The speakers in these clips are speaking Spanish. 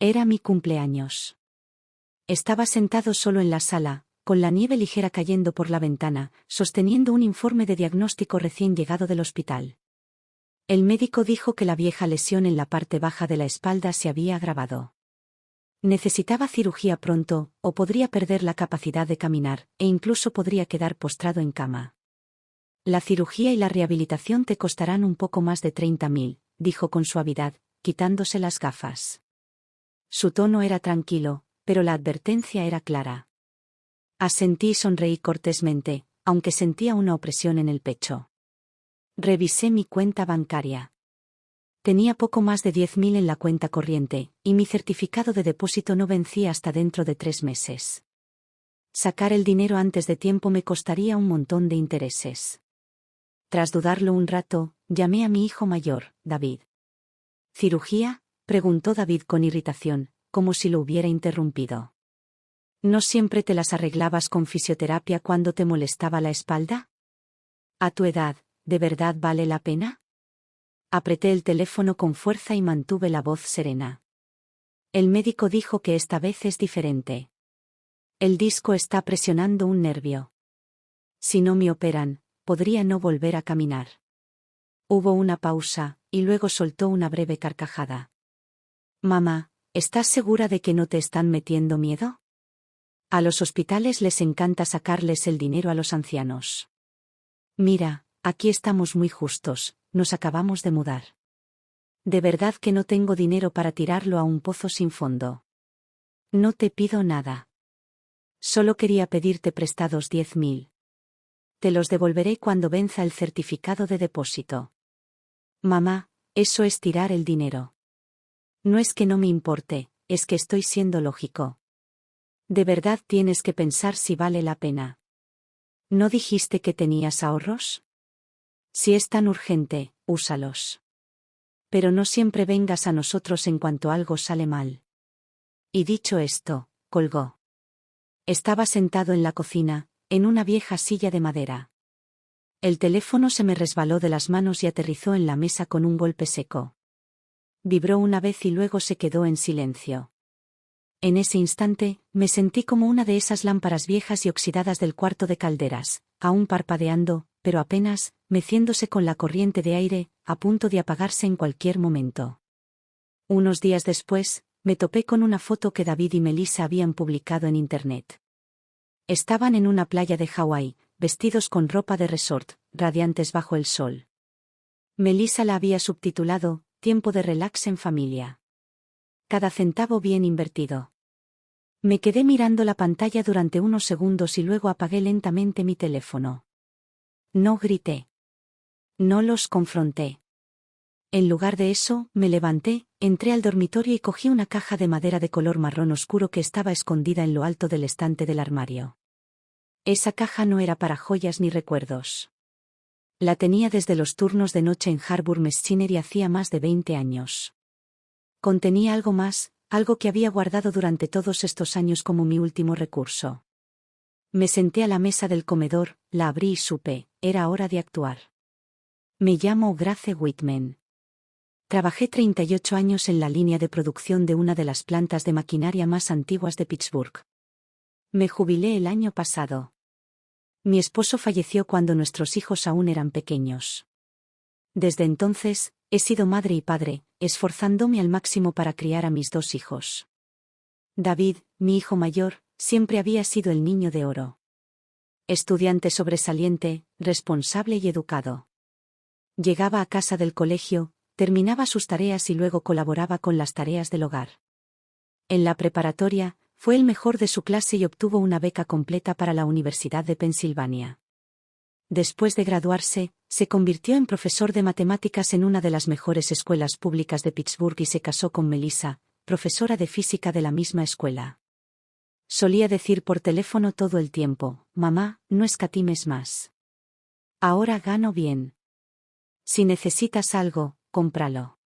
Era mi cumpleaños. Estaba sentado solo en la sala, con la nieve ligera cayendo por la ventana, sosteniendo un informe de diagnóstico recién llegado del hospital. El médico dijo que la vieja lesión en la parte baja de la espalda se había agravado. Necesitaba cirugía pronto, o podría perder la capacidad de caminar, e incluso podría quedar postrado en cama. La cirugía y la rehabilitación te costarán un poco más de 30.000, dijo con suavidad, quitándose las gafas. Su tono era tranquilo, pero la advertencia era clara. Asentí y sonreí cortésmente, aunque sentía una opresión en el pecho. Revisé mi cuenta bancaria. Tenía poco más de 10.000 en la cuenta corriente, y mi certificado de depósito no vencía hasta dentro de 3 meses. Sacar el dinero antes de tiempo me costaría un montón de intereses. Tras dudarlo un rato, llamé a mi hijo mayor, David. ¿Cirugía?, preguntó David con irritación, como si lo hubiera interrumpido. ¿No siempre te las arreglabas con fisioterapia cuando te molestaba la espalda? A tu edad, ¿de verdad vale la pena? Apreté el teléfono con fuerza y mantuve la voz serena. El médico dijo que esta vez es diferente. El disco está presionando un nervio. Si no me operan, podría no volver a caminar. Hubo una pausa, y luego soltó una breve carcajada. Mamá, ¿estás segura de que no te están metiendo miedo? A los hospitales les encanta sacarles el dinero a los ancianos. Mira, aquí estamos muy justos, nos acabamos de mudar. De verdad que no tengo dinero para tirarlo a un pozo sin fondo. No te pido nada. Solo quería pedirte prestados 10.000. Te los devolveré cuando venza el certificado de depósito. Mamá, eso es tirar el dinero. No es que no me importe, es que estoy siendo lógico. De verdad tienes que pensar si vale la pena. ¿No dijiste que tenías ahorros? Si es tan urgente, úsalos. Pero no siempre vengas a nosotros en cuanto algo sale mal. Y dicho esto, colgó. Estaba sentado en la cocina, en una vieja silla de madera. El teléfono se me resbaló de las manos y aterrizó en la mesa con un golpe seco. Vibró una vez y luego se quedó en silencio. En ese instante, me sentí como una de esas lámparas viejas y oxidadas del cuarto de calderas, aún parpadeando, pero apenas, meciéndose con la corriente de aire, a punto de apagarse en cualquier momento. Unos días después, me topé con una foto que David y Melissa habían publicado en Internet. Estaban en una playa de Hawái, vestidos con ropa de resort, radiantes bajo el sol. Melissa la había subtitulado, Tiempo de relax en familia. Cada centavo bien invertido. Me quedé mirando la pantalla durante unos segundos y luego apagué lentamente mi teléfono. No grité. No los confronté. En lugar de eso, me levanté, entré al dormitorio y cogí una caja de madera de color marrón oscuro que estaba escondida en lo alto del estante del armario. Esa caja no era para joyas ni recuerdos. La tenía desde los turnos de noche en Harbour Machinery hacía más de 20 años. Contenía algo más, algo que había guardado durante todos estos años como mi último recurso. Me senté a la mesa del comedor, la abrí y supe, era hora de actuar. Me llamo Grace Whitman. Trabajé 38 años en la línea de producción de una de las plantas de maquinaria más antiguas de Pittsburgh. Me jubilé el año pasado. Mi esposo falleció cuando nuestros hijos aún eran pequeños. Desde entonces, he sido madre y padre, esforzándome al máximo para criar a mis 2 hijos. David, mi hijo mayor, siempre había sido el niño de oro. Estudiante sobresaliente, responsable y educado. Llegaba a casa del colegio, terminaba sus tareas y luego colaboraba con las tareas del hogar. En la preparatoria, fue el mejor de su clase y obtuvo una beca completa para la Universidad de Pensilvania. Después de graduarse, se convirtió en profesor de matemáticas en una de las mejores escuelas públicas de Pittsburgh y se casó con Melissa, profesora de física de la misma escuela. Solía decir por teléfono todo el tiempo, mamá, no escatimes más. Ahora gano bien. Si necesitas algo, cómpralo.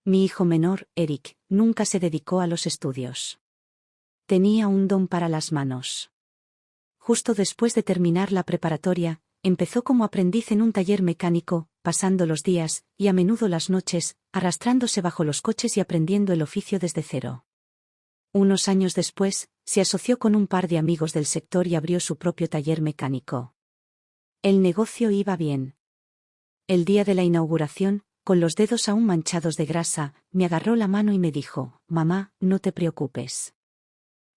Mi hijo menor, Eric, nunca se dedicó a los estudios. Tenía un don para las manos. Justo después de terminar la preparatoria, empezó como aprendiz en un taller mecánico, pasando los días, y a menudo las noches, arrastrándose bajo los coches y aprendiendo el oficio desde cero. Unos años después, se asoció con un par de amigos del sector y abrió su propio taller mecánico. El negocio iba bien. El día de la inauguración, con los dedos aún manchados de grasa, me agarró la mano y me dijo: «Mamá, no te preocupes.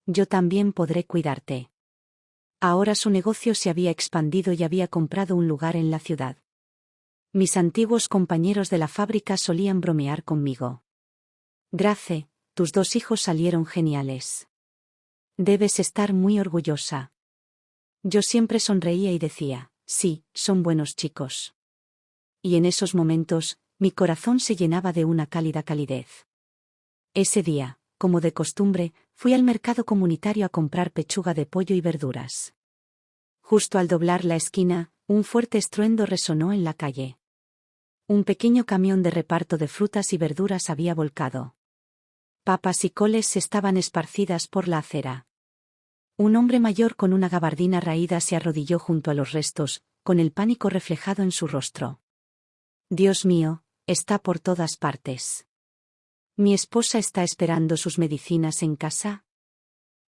Yo también podré cuidarte». Ahora su negocio se había expandido y había comprado un lugar en la ciudad. Mis antiguos compañeros de la fábrica solían bromear conmigo. «Grace, tus 2 hijos salieron geniales. Debes estar muy orgullosa». Yo siempre sonreía y decía: «Sí, son buenos chicos». Y en esos momentos, mi corazón se llenaba de una cálida calidez. Ese día, como de costumbre, fui al mercado comunitario a comprar pechuga de pollo y verduras. Justo al doblar la esquina, un fuerte estruendo resonó en la calle. Un pequeño camión de reparto de frutas y verduras había volcado. Papas y coles estaban esparcidas por la acera. Un hombre mayor con una gabardina raída se arrodilló junto a los restos, con el pánico reflejado en su rostro. «Dios mío, está por todas partes. ¿Mi esposa está esperando sus medicinas en casa?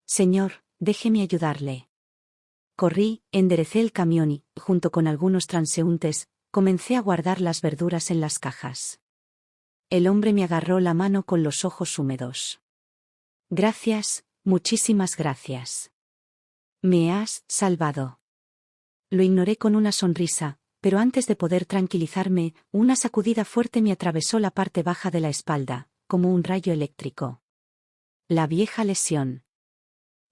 Señor, déjeme ayudarle». Corrí, enderecé el camión y, junto con algunos transeúntes, comencé a guardar las verduras en las cajas. El hombre me agarró la mano con los ojos húmedos. «Gracias, muchísimas gracias. Me has salvado». Lo ignoré con una sonrisa, pero antes de poder tranquilizarme, una sacudida fuerte me atravesó la parte baja de la espalda, como un rayo eléctrico. La vieja lesión.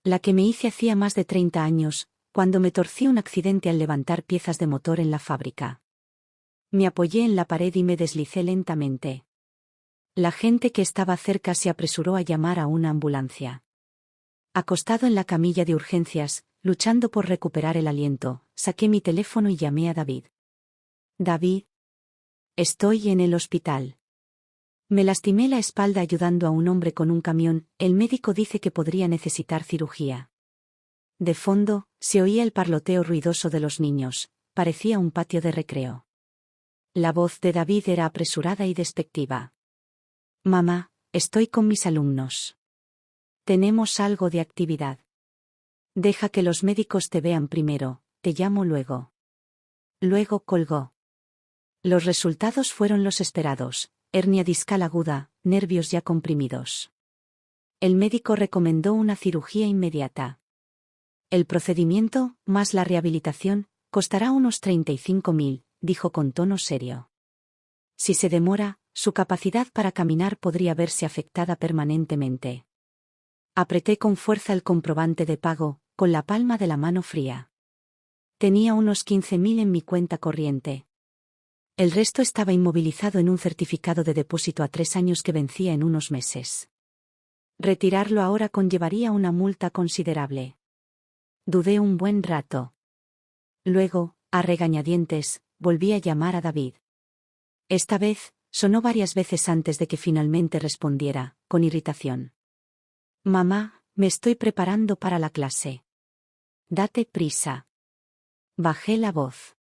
La que me hice hacía más de 30 años, cuando me torcí un accidente al levantar piezas de motor en la fábrica. Me apoyé en la pared y me deslicé lentamente. La gente que estaba cerca se apresuró a llamar a una ambulancia. Acostado en la camilla de urgencias, luchando por recuperar el aliento, saqué mi teléfono y llamé a David. «David. Estoy en el hospital. Me lastimé la espalda ayudando a un hombre con un camión, el médico dice que podría necesitar cirugía». De fondo, se oía el parloteo ruidoso de los niños, parecía un patio de recreo. La voz de David era apresurada y despectiva. «Mamá, estoy con mis alumnos. Tenemos algo de actividad. Deja que los médicos te vean primero, te llamo luego». Luego colgó. Los resultados fueron los esperados: hernia discal aguda, nervios ya comprimidos. El médico recomendó una cirugía inmediata. «El procedimiento, más la rehabilitación, costará unos 35.000, dijo con tono serio. Si se demora, su capacidad para caminar podría verse afectada permanentemente». Apreté con fuerza el comprobante de pago, con la palma de la mano fría. Tenía unos 15.000 en mi cuenta corriente. El resto estaba inmovilizado en un certificado de depósito a 3 años que vencía en unos meses. Retirarlo ahora conllevaría una multa considerable. Dudé un buen rato. Luego, a regañadientes, volví a llamar a David. Esta vez, sonó varias veces antes de que finalmente respondiera, con irritación. «Mamá, me estoy preparando para la clase. Date prisa». Bajé la voz.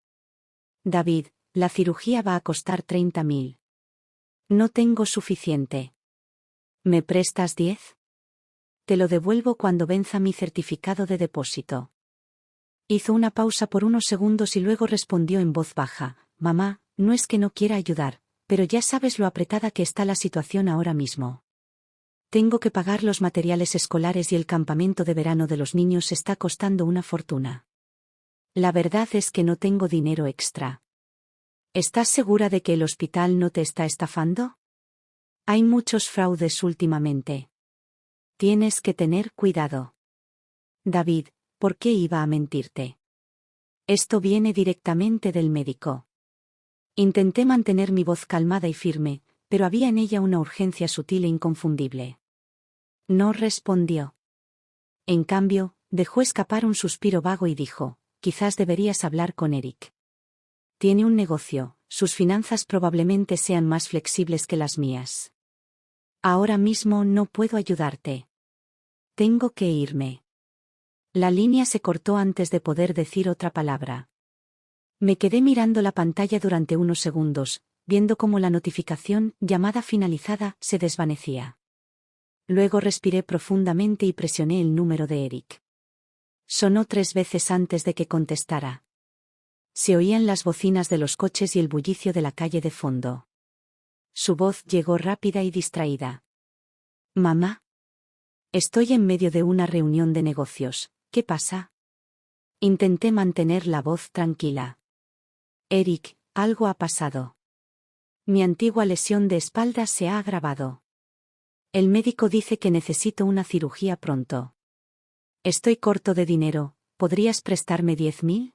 «David, la cirugía va a costar 30.000. No tengo suficiente. ¿Me prestas 10? Te lo devuelvo cuando venza mi certificado de depósito». Hizo una pausa por unos segundos y luego respondió en voz baja: «Mamá, no es que no quiera ayudar, pero ya sabes lo apretada que está la situación ahora mismo. Tengo que pagar los materiales escolares y el campamento de verano de los niños está costando una fortuna. La verdad es que no tengo dinero extra». «¿Estás segura de que el hospital no te está estafando? Hay muchos fraudes últimamente. Tienes que tener cuidado». «David, ¿por qué iba a mentirte? Esto viene directamente del médico». Intenté mantener mi voz calmada y firme, pero había en ella una urgencia sutil e inconfundible. No respondió. En cambio, dejó escapar un suspiro vago y dijo: «Quizás deberías hablar con Eric. Tiene un negocio, sus finanzas probablemente sean más flexibles que las mías. Ahora mismo no puedo ayudarte. Tengo que irme». La línea se cortó antes de poder decir otra palabra. Me quedé mirando la pantalla durante unos segundos, viendo cómo la notificación, llamada finalizada, se desvanecía. Luego respiré profundamente y presioné el número de Eric. Sonó 3 veces antes de que contestara. Se oían las bocinas de los coches y el bullicio de la calle de fondo. Su voz llegó rápida y distraída. «Mamá. Estoy en medio de una reunión de negocios. ¿Qué pasa?» Intenté mantener la voz tranquila. «Eric, algo ha pasado. Mi antigua lesión de espalda se ha agravado. El médico dice que necesito una cirugía pronto. Estoy corto de dinero, ¿podrías prestarme 10.000?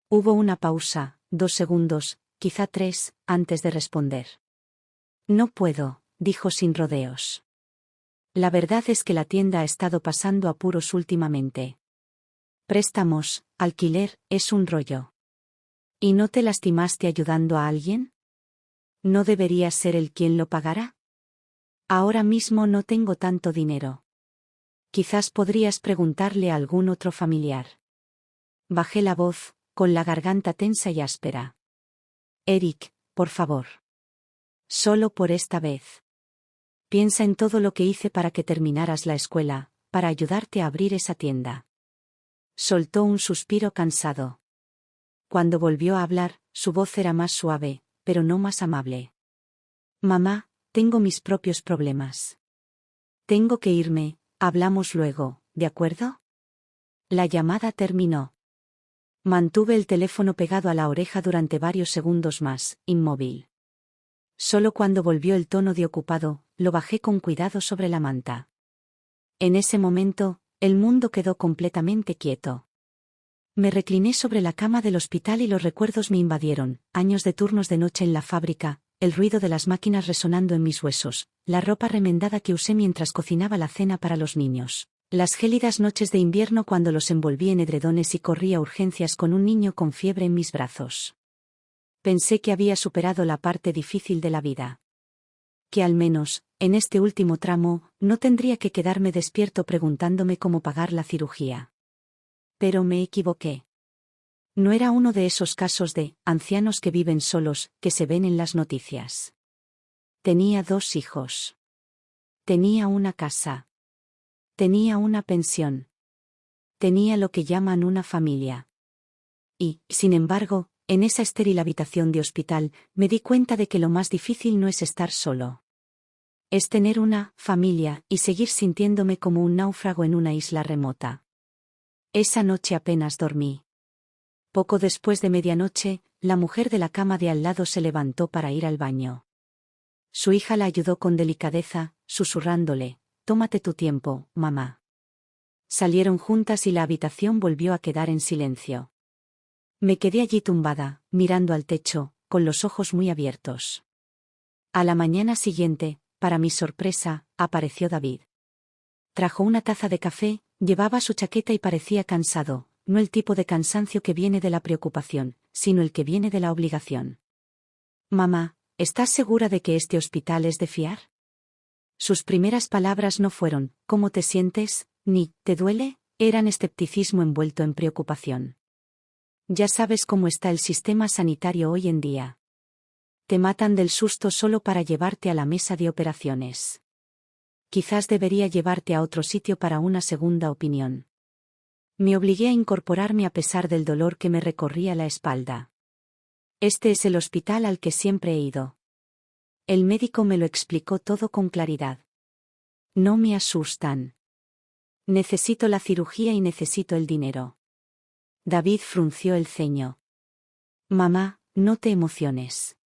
Hubo una pausa, 2 segundos, quizá 3, antes de responder. No puedo, dijo sin rodeos. La verdad es que la tienda ha estado pasando apuros últimamente. Préstamos, alquiler, es un rollo. ¿Y no te lastimaste ayudando a alguien? ¿No deberías ser él quien lo pagara? Ahora mismo no tengo tanto dinero. Quizás podrías preguntarle a algún otro familiar. Bajé la voz, con la garganta tensa y áspera. Eric, por favor. Solo por esta vez. Piensa en todo lo que hice para que terminaras la escuela, para ayudarte a abrir esa tienda. Soltó un suspiro cansado. Cuando volvió a hablar, su voz era más suave, pero no más amable. Mamá, tengo mis propios problemas. Tengo que irme, hablamos luego, ¿de acuerdo? La llamada terminó. Mantuve el teléfono pegado a la oreja durante varios segundos más, inmóvil. Solo cuando volvió el tono de ocupado, lo bajé con cuidado sobre la manta. En ese momento, el mundo quedó completamente quieto. Me recliné sobre la cama del hospital y los recuerdos me invadieron, años de turnos de noche en la fábrica, el ruido de las máquinas resonando en mis huesos, la ropa remendada que usé mientras cocinaba la cena para los niños, las gélidas noches de invierno cuando los envolví en edredones y corrí a urgencias con un niño con fiebre en mis brazos. Pensé que había superado la parte difícil de la vida. Que al menos, en este último tramo, no tendría que quedarme despierto preguntándome cómo pagar la cirugía. Pero me equivoqué. No era uno de esos casos de ancianos que viven solos, que se ven en las noticias. Tenía 2 hijos. Tenía una casa. Tenía una pensión. Tenía lo que llaman una familia. Y, sin embargo, en esa estéril habitación de hospital, me di cuenta de que lo más difícil no es estar solo. Es tener una familia y seguir sintiéndome como un náufrago en una isla remota. Esa noche apenas dormí. Poco después de medianoche, la mujer de la cama de al lado se levantó para ir al baño. Su hija la ayudó con delicadeza, susurrándole, «Tómate tu tiempo, mamá». Salieron juntas y la habitación volvió a quedar en silencio. Me quedé allí tumbada, mirando al techo, con los ojos muy abiertos. A la mañana siguiente, para mi sorpresa, apareció David. Trajo una taza de café, llevaba su chaqueta y parecía cansado, no el tipo de cansancio que viene de la preocupación, sino el que viene de la obligación. «Mamá, ¿estás segura de que este hospital es de fiar?» Sus primeras palabras no fueron, «¿Cómo te sientes?», ni «¿Te duele?», eran escepticismo envuelto en preocupación. Ya sabes cómo está el sistema sanitario hoy en día. Te matan del susto solo para llevarte a la mesa de operaciones. Quizás debería llevarte a otro sitio para una segunda opinión. Me obligué a incorporarme a pesar del dolor que me recorría la espalda. Este es el hospital al que siempre he ido. El médico me lo explicó todo con claridad. No me asustan. Necesito la cirugía y necesito el dinero. David frunció el ceño. Mamá, no te emociones.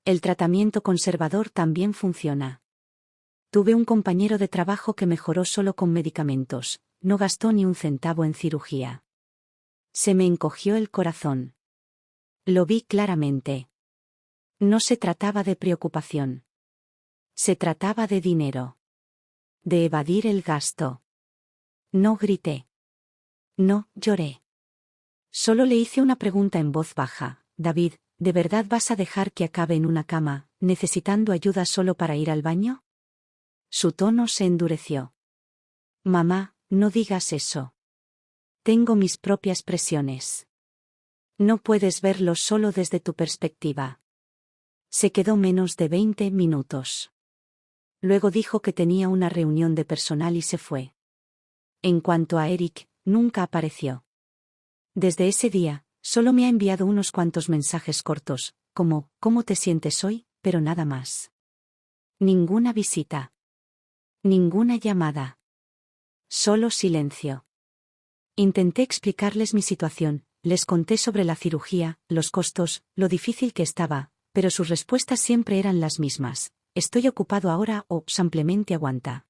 El tratamiento conservador también funciona. Tuve un compañero de trabajo que mejoró solo con medicamentos, no gastó ni un centavo en cirugía. Se me encogió el corazón. Lo vi claramente. No se trataba de preocupación. Se trataba de dinero. De evadir el gasto. No grité. No lloré. Solo le hice una pregunta en voz baja. David, ¿de verdad vas a dejar que acabe en una cama, necesitando ayuda solo para ir al baño? Su tono se endureció. Mamá, no digas eso. Tengo mis propias presiones. No puedes verlo solo desde tu perspectiva. Se quedó menos de 20 minutos. Luego dijo que tenía una reunión de personal y se fue. En cuanto a Eric, nunca apareció. Desde ese día, solo me ha enviado unos cuantos mensajes cortos, como ¿cómo te sientes hoy?, pero nada más. Ninguna visita. Ninguna llamada. Solo silencio. Intenté explicarles mi situación, les conté sobre la cirugía, los costos, lo difícil que estaba, pero sus respuestas siempre eran las mismas. Estoy ocupado ahora o simplemente aguanta.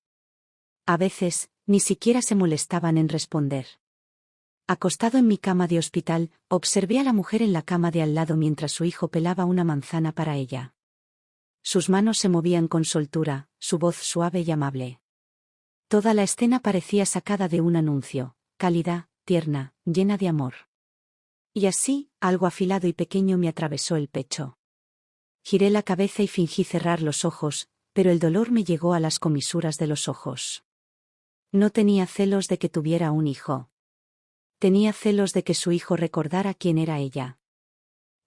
A veces, ni siquiera se molestaban en responder. Acostado en mi cama de hospital, observé a la mujer en la cama de al lado mientras su hijo pelaba una manzana para ella. Sus manos se movían con soltura, su voz suave y amable. Toda la escena parecía sacada de un anuncio, cálida, tierna, llena de amor. Y así, algo afilado y pequeño me atravesó el pecho. Giré la cabeza y fingí cerrar los ojos, pero el dolor me llegó a las comisuras de los ojos. No tenía celos de que tuviera un hijo. Tenía celos de que su hijo recordara quién era ella.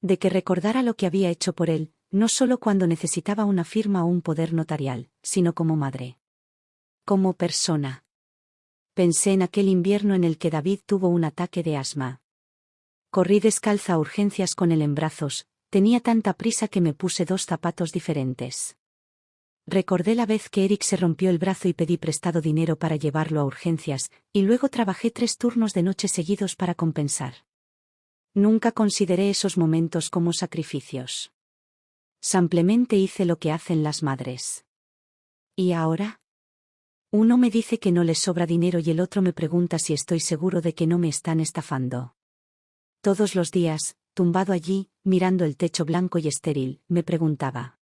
De que recordara lo que había hecho por él, no solo cuando necesitaba una firma o un poder notarial, sino como madre. Como persona. Pensé en aquel invierno en el que David tuvo un ataque de asma. Corrí descalza a urgencias con él en brazos, tenía tanta prisa que me puse 2 zapatos diferentes. Recordé la vez que Eric se rompió el brazo y pedí prestado dinero para llevarlo a urgencias, y luego trabajé 3 turnos de noche seguidos para compensar. Nunca consideré esos momentos como sacrificios. Simplemente hice lo que hacen las madres. ¿Y ahora? Uno me dice que no les sobra dinero y el otro me pregunta si estoy seguro de que no me están estafando. Todos los días, tumbado allí, mirando el techo blanco y estéril, me preguntaba.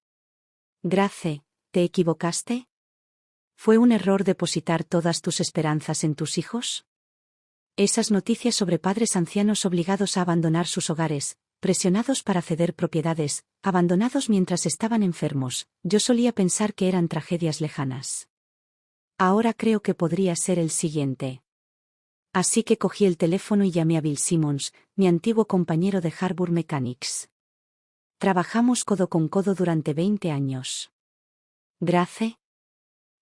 Grace, ¿te equivocaste? ¿Fue un error depositar todas tus esperanzas en tus hijos? Esas noticias sobre padres ancianos obligados a abandonar sus hogares, presionados para ceder propiedades, abandonados mientras estaban enfermos, yo solía pensar que eran tragedias lejanas. Ahora creo que podría ser el siguiente. Así que cogí el teléfono y llamé a Bill Simmons, mi antiguo compañero de Harbour Mechanics. Trabajamos codo con codo durante 20 años. ¿Grace?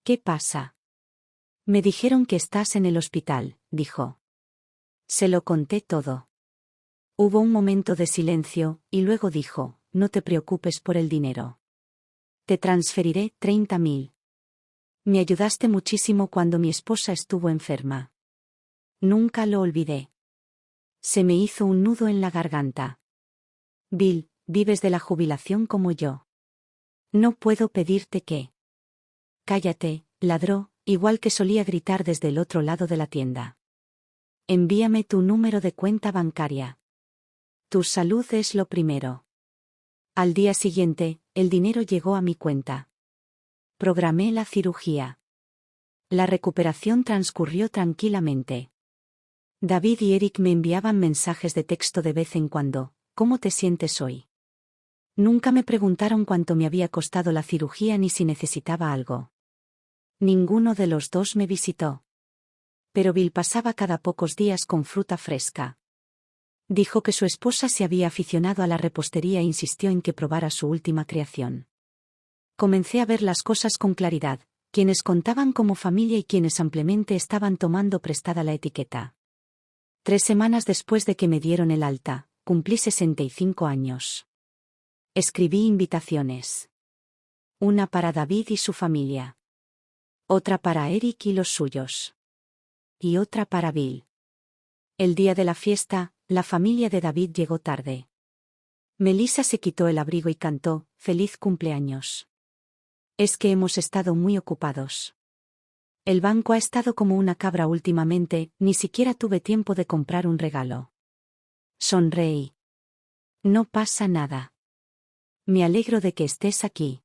¿Qué pasa? Me dijeron que estás en el hospital, dijo. Se lo conté todo. Hubo un momento de silencio, y luego dijo, no te preocupes por el dinero. Te transferiré 30.000. Me ayudaste muchísimo cuando mi esposa estuvo enferma. Nunca lo olvidé. Se me hizo un nudo en la garganta. Bill, vives de la jubilación como yo. No puedo pedirte que. Cállate, ladró, igual que solía gritar desde el otro lado de la tienda. Envíame tu número de cuenta bancaria. Tu salud es lo primero. Al día siguiente, el dinero llegó a mi cuenta. Programé la cirugía. La recuperación transcurrió tranquilamente. David y Eric me enviaban mensajes de texto de vez en cuando. ¿Cómo te sientes hoy? Nunca me preguntaron cuánto me había costado la cirugía ni si necesitaba algo. Ninguno de los dos me visitó. Pero Bill pasaba cada pocos días con fruta fresca. Dijo que su esposa se había aficionado a la repostería e insistió en que probara su última creación. Comencé a ver las cosas con claridad, quienes contaban como familia y quienes ampliamente estaban tomando prestada la etiqueta. 3 semanas después de que me dieron el alta, cumplí 65 años. Escribí invitaciones. Una para David y su familia. Otra para Eric y los suyos. Y otra para Bill. El día de la fiesta, la familia de David llegó tarde. Melissa se quitó el abrigo y cantó, «Feliz cumpleaños». Es que hemos estado muy ocupados. El banco ha estado como una cabra últimamente, ni siquiera tuve tiempo de comprar un regalo. Sonreí. No pasa nada. Me alegro de que estés aquí.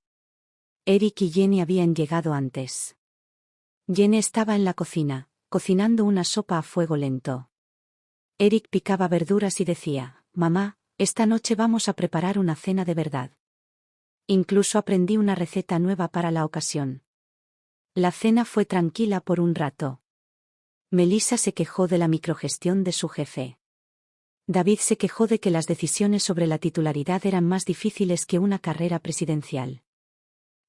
Eric y Jenny habían llegado antes. Jenny estaba en la cocina, cocinando una sopa a fuego lento. Eric picaba verduras y decía, «Mamá, esta noche vamos a preparar una cena de verdad». Incluso aprendí una receta nueva para la ocasión. La cena fue tranquila por un rato. Melissa se quejó de la microgestión de su jefe. David se quejó de que las decisiones sobre la titularidad eran más difíciles que una carrera presidencial.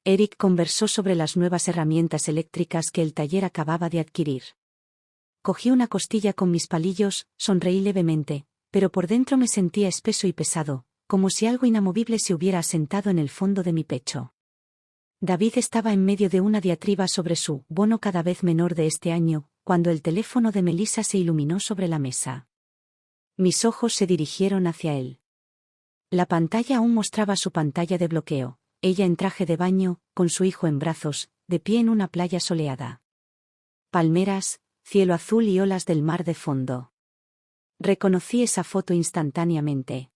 Eric conversó sobre las nuevas herramientas eléctricas que el taller acababa de adquirir. Cogí una costilla con mis palillos, sonreí levemente, pero por dentro me sentía espeso y pesado, como si algo inamovible se hubiera asentado en el fondo de mi pecho. David estaba en medio de una diatriba sobre su bono cada vez menor de este año, cuando el teléfono de Melissa se iluminó sobre la mesa. Mis ojos se dirigieron hacia él. La pantalla aún mostraba su pantalla de bloqueo, ella en traje de baño, con su hijo en brazos, de pie en una playa soleada. Palmeras, cielo azul y olas del mar de fondo. Reconocí esa foto instantáneamente.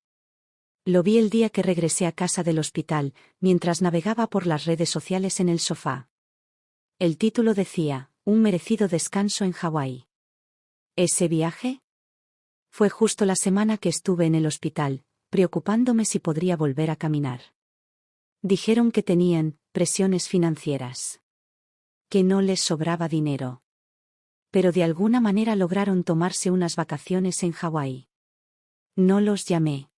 Lo vi el día que regresé a casa del hospital, mientras navegaba por las redes sociales en el sofá. El título decía, un merecido descanso en Hawái. ¿Ese viaje? Fue justo la semana que estuve en el hospital, preocupándome si podría volver a caminar. Dijeron que tenían presiones financieras. Que no les sobraba dinero. Pero de alguna manera lograron tomarse unas vacaciones en Hawái. No los llamé.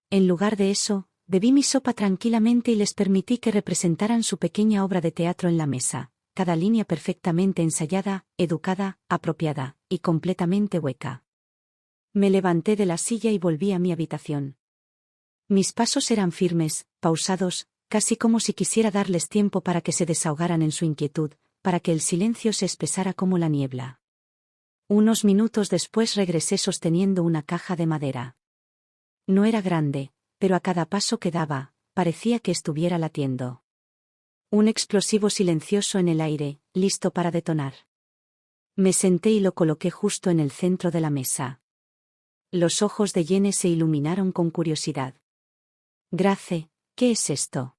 En lugar de eso, bebí mi sopa tranquilamente y les permití que representaran su pequeña obra de teatro en la mesa, cada línea perfectamente ensayada, educada, apropiada, y completamente hueca. Me levanté de la silla y volví a mi habitación. Mis pasos eran firmes, pausados, casi como si quisiera darles tiempo para que se desahogaran en su inquietud, para que el silencio se espesara como la niebla. Unos minutos después regresé sosteniendo una caja de madera. No era grande, pero a cada paso que daba, parecía que estuviera latiendo. Un explosivo silencioso en el aire, listo para detonar. Me senté y lo coloqué justo en el centro de la mesa. Los ojos de Jenny se iluminaron con curiosidad. Grace, ¿qué es esto?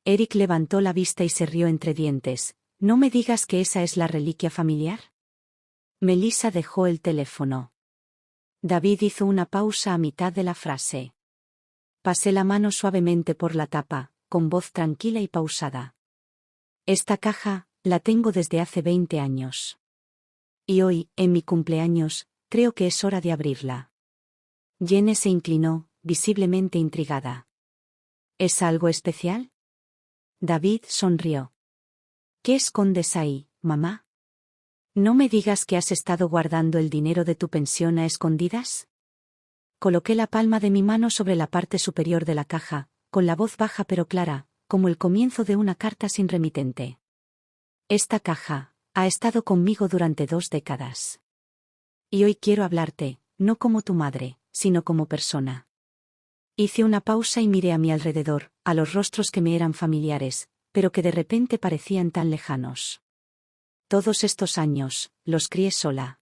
Eric levantó la vista y se rió entre dientes. ¿No me digas que esa es la reliquia familiar? Melissa dejó el teléfono. David hizo una pausa a mitad de la frase. Pasé la mano suavemente por la tapa, con voz tranquila y pausada. Esta caja, la tengo desde hace 20 años. Y hoy, en mi cumpleaños, creo que es hora de abrirla. Jenny se inclinó, visiblemente intrigada. ¿Es algo especial? David sonrió. ¿Qué escondes ahí, mamá? ¿No me digas que has estado guardando el dinero de tu pensión a escondidas? Coloqué la palma de mi mano sobre la parte superior de la caja, con la voz baja pero clara, como el comienzo de una carta sin remitente. Esta caja ha estado conmigo durante 2 décadas. Y hoy quiero hablarte, no como tu madre, sino como persona. Hice una pausa y miré a mi alrededor, a los rostros que me eran familiares, pero que de repente parecían tan lejanos. Todos estos años, los crié sola.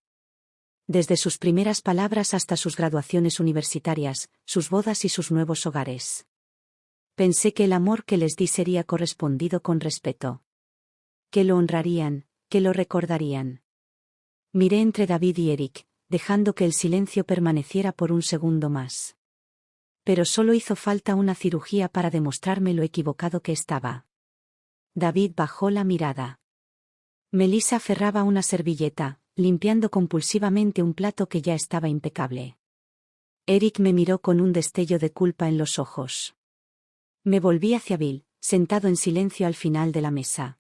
Desde sus primeras palabras hasta sus graduaciones universitarias, sus bodas y sus nuevos hogares. Pensé que el amor que les di sería correspondido con respeto. Que lo honrarían, que lo recordarían. Miré entre David y Eric, dejando que el silencio permaneciera por un segundo más. Pero solo hizo falta una cirugía para demostrarme lo equivocado que estaba. David bajó la mirada. Melissa aferraba una servilleta, limpiando compulsivamente un plato que ya estaba impecable. Eric me miró con un destello de culpa en los ojos. Me volví hacia Bill, sentado en silencio al final de la mesa.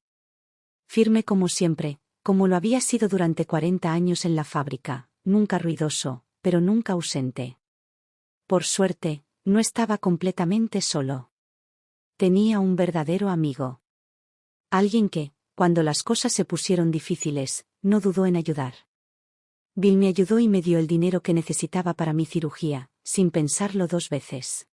Firme como siempre, como lo había sido durante 40 años en la fábrica, nunca ruidoso, pero nunca ausente. Por suerte, no estaba completamente solo. Tenía un verdadero amigo. Alguien que, cuando las cosas se pusieron difíciles, no dudó en ayudar. Bill me ayudó y me dio el dinero que necesitaba para mi cirugía, sin pensarlo 2 veces.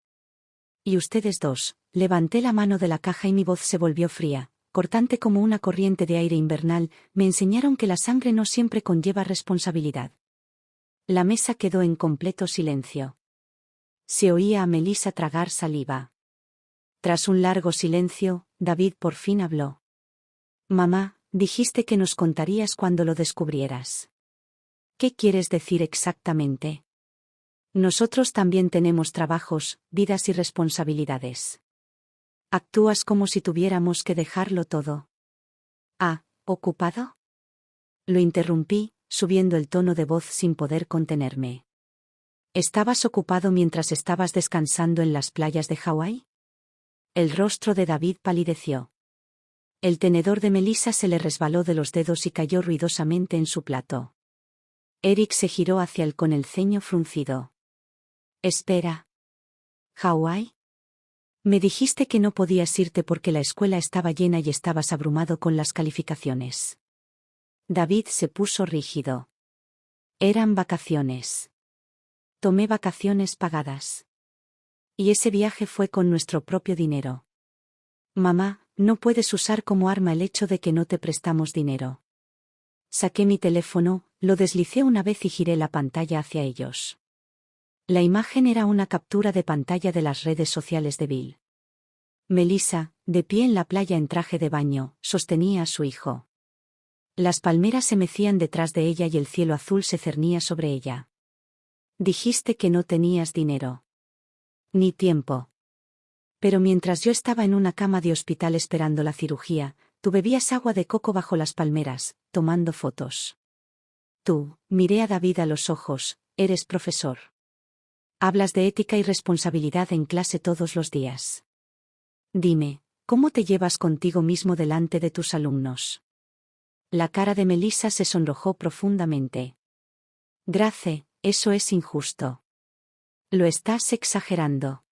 Y ustedes dos, levanté la mano de la caja y mi voz se volvió fría, cortante como una corriente de aire invernal, me enseñaron que la sangre no siempre conlleva responsabilidad. La mesa quedó en completo silencio. Se oía a Melissa tragar saliva. Tras un largo silencio, David por fin habló. Mamá, dijiste que nos contarías cuando lo descubrieras. ¿Qué quieres decir exactamente? Nosotros también tenemos trabajos, vidas y responsabilidades. Actúas como si tuviéramos que dejarlo todo. Ah, ¿ocupado? Lo interrumpí, subiendo el tono de voz sin poder contenerme. ¿Estabas ocupado mientras estabas descansando en las playas de Hawái? El rostro de David palideció. El tenedor de Melissa se le resbaló de los dedos y cayó ruidosamente en su plato. Eric se giró hacia él con el ceño fruncido. Espera. ¿Hawái? Me dijiste que no podías irte porque la escuela estaba llena y estabas abrumado con las calificaciones. David se puso rígido. Eran vacaciones. Tomé vacaciones pagadas. Y ese viaje fue con nuestro propio dinero. Mamá, no puedes usar como arma el hecho de que no te prestamos dinero. Saqué mi teléfono, lo deslicé una vez y giré la pantalla hacia ellos. La imagen era una captura de pantalla de las redes sociales de Bill. Melissa, de pie en la playa en traje de baño, sostenía a su hijo. Las palmeras se mecían detrás de ella y el cielo azul se cernía sobre ella. Dijiste que no tenías dinero. Ni tiempo. Pero mientras yo estaba en una cama de hospital esperando la cirugía, tú bebías agua de coco bajo las palmeras, tomando fotos. Tú, miré a David a los ojos, eres profesor. Hablas de ética y responsabilidad en clase todos los días. Dime, ¿cómo te llevas contigo mismo delante de tus alumnos? La cara de Melissa se sonrojó profundamente. Grace, eso es injusto. Lo estás exagerando.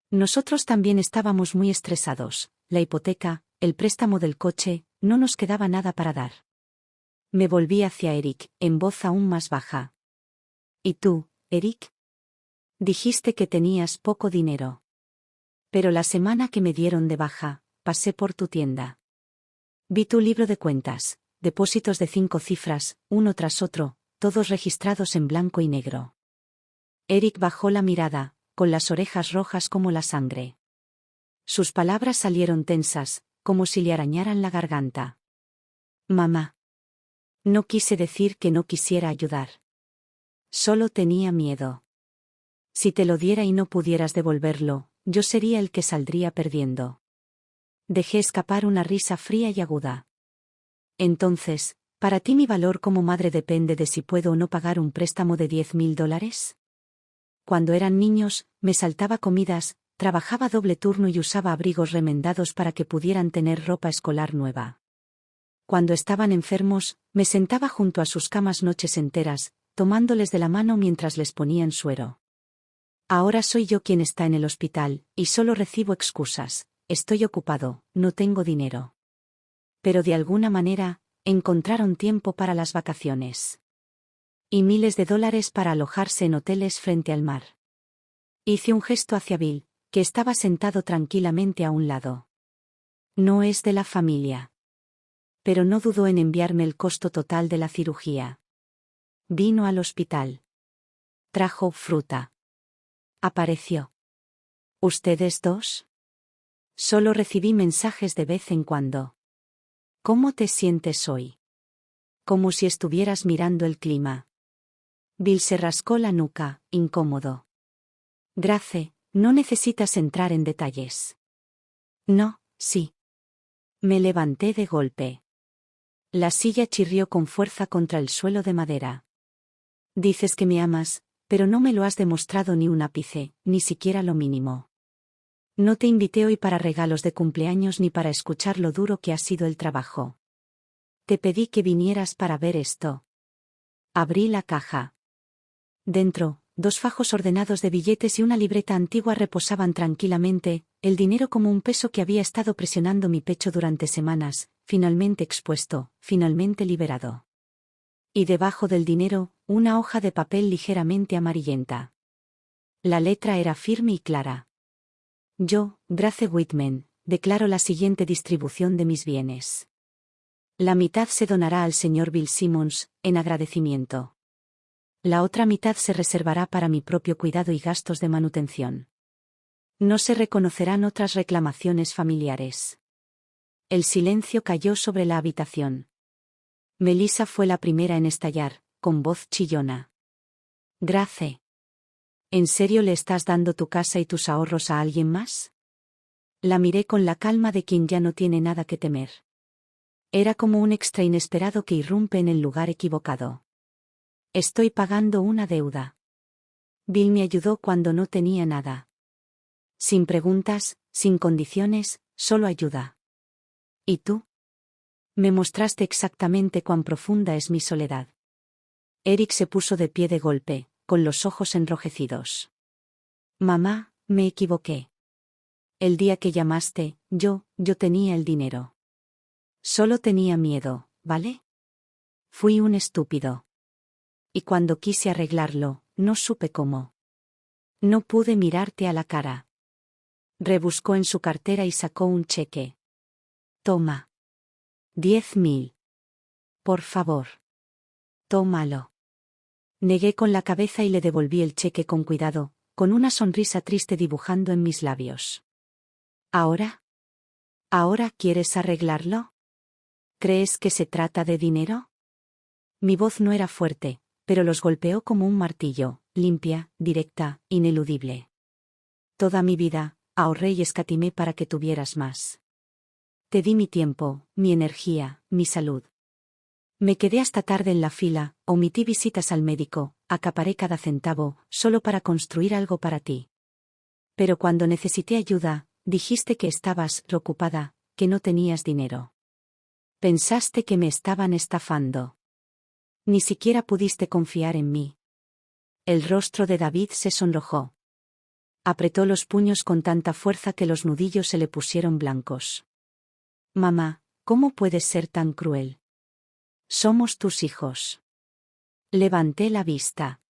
Nosotros también estábamos muy estresados, la hipoteca, el préstamo del coche, no nos quedaba nada para dar. Me volví hacia Eric, en voz aún más baja. ¿Y tú, Eric? Dijiste que tenías poco dinero. Pero la semana que me dieron de baja, pasé por tu tienda. Vi tu libro de cuentas, depósitos de 5 cifras, uno tras otro, todos registrados en blanco y negro. Eric bajó la mirada, con las orejas rojas como la sangre. Sus palabras salieron tensas, como si le arañaran la garganta. Mamá. No quise decir que no quisiera ayudar. Solo tenía miedo. Si te lo diera y no pudieras devolverlo, yo sería el que saldría perdiendo. Dejé escapar una risa fría y aguda. Entonces, ¿para ti mi valor como madre depende de si puedo o no pagar un préstamo de $10,000? Cuando eran niños, me saltaba comidas, trabajaba doble turno y usaba abrigos remendados para que pudieran tener ropa escolar nueva. Cuando estaban enfermos, me sentaba junto a sus camas noches enteras, tomándoles de la mano mientras les ponían suero. Ahora soy yo quien está en el hospital, y solo recibo excusas. Estoy ocupado, no tengo dinero. Pero de alguna manera, encontraron tiempo para las vacaciones. Y miles de dólares para alojarse en hoteles frente al mar. Hice un gesto hacia Bill, que estaba sentado tranquilamente a un lado. No es de la familia. Pero no dudó en enviarme el costo total de la cirugía. Vino al hospital. Trajo fruta. Apareció. ¿Ustedes dos? Solo recibí mensajes de vez en cuando. ¿Cómo te sientes hoy? Como si estuvieras mirando el clima. Bill se rascó la nuca, incómodo. Grace, no necesitas entrar en detalles. No, sí. Me levanté de golpe. La silla chirrió con fuerza contra el suelo de madera. Dices que me amas, pero no me lo has demostrado ni un ápice, ni siquiera lo mínimo. No te invité hoy para regalos de cumpleaños ni para escuchar lo duro que ha sido el trabajo. Te pedí que vinieras para ver esto. Abrí la caja. Dentro, 2 fajos ordenados de billetes y una libreta antigua reposaban tranquilamente, el dinero como un peso que había estado presionando mi pecho durante semanas, finalmente expuesto, finalmente liberado. Y debajo del dinero, una hoja de papel ligeramente amarillenta. La letra era firme y clara. Yo, Grace Whitman, declaro la siguiente distribución de mis bienes. La mitad se donará al señor Bill Simmons, en agradecimiento. La otra mitad se reservará para mi propio cuidado y gastos de manutención. No se reconocerán otras reclamaciones familiares. El silencio cayó sobre la habitación. Melissa fue la primera en estallar, con voz chillona. Grace. ¿En serio le estás dando tu casa y tus ahorros a alguien más? La miré con la calma de quien ya no tiene nada que temer. Era como un extra inesperado que irrumpe en el lugar equivocado. Estoy pagando una deuda. Bill me ayudó cuando no tenía nada. Sin preguntas, sin condiciones, solo ayuda. ¿Y tú? Me mostraste exactamente cuán profunda es mi soledad. Eric se puso de pie de golpe, con los ojos enrojecidos. Mamá, me equivoqué. El día que llamaste, yo tenía el dinero. Solo tenía miedo, ¿vale? Fui un estúpido. Y cuando quise arreglarlo, no supe cómo. No pude mirarte a la cara. Rebuscó en su cartera y sacó un cheque. Toma. 10.000. Por favor. Tómalo. Negué con la cabeza y le devolví el cheque con cuidado, con una sonrisa triste dibujando en mis labios. ¿Ahora? ¿Ahora quieres arreglarlo? ¿Crees que se trata de dinero? Mi voz no era fuerte, pero los golpeó como un martillo, limpia, directa, ineludible. Toda mi vida, ahorré y escatimé para que tuvieras más. Te di mi tiempo, mi energía, mi salud. Me quedé hasta tarde en la fila, omití visitas al médico, acaparé cada centavo, solo para construir algo para ti. Pero cuando necesité ayuda, dijiste que estabas ocupada, que no tenías dinero. Pensaste que me estaban estafando. Ni siquiera pudiste confiar en mí. El rostro de David se sonrojó. Apretó los puños con tanta fuerza que los nudillos se le pusieron blancos. Mamá, ¿cómo puedes ser tan cruel? Somos tus hijos. Levanté la vista.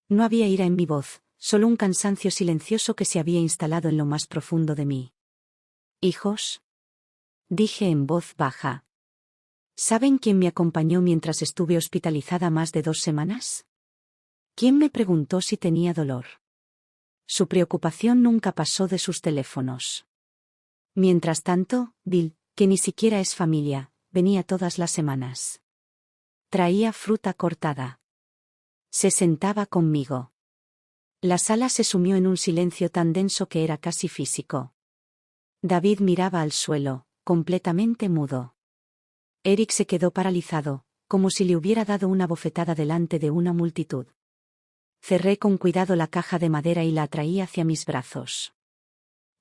No había ira en mi voz, solo un cansancio silencioso que se había instalado en lo más profundo de mí. ¿Hijos? Dije en voz baja. ¿Saben quién me acompañó mientras estuve hospitalizada más de 2 semanas? ¿Quién me preguntó si tenía dolor? Su preocupación nunca pasó de sus teléfonos. Mientras tanto, Bill, que ni siquiera es familia, venía todas las semanas. Traía fruta cortada. Se sentaba conmigo. La sala se sumió en un silencio tan denso que era casi físico. David miraba al suelo, completamente mudo. Eric se quedó paralizado, como si le hubiera dado una bofetada delante de una multitud. Cerré con cuidado la caja de madera y la atraí hacia mis brazos.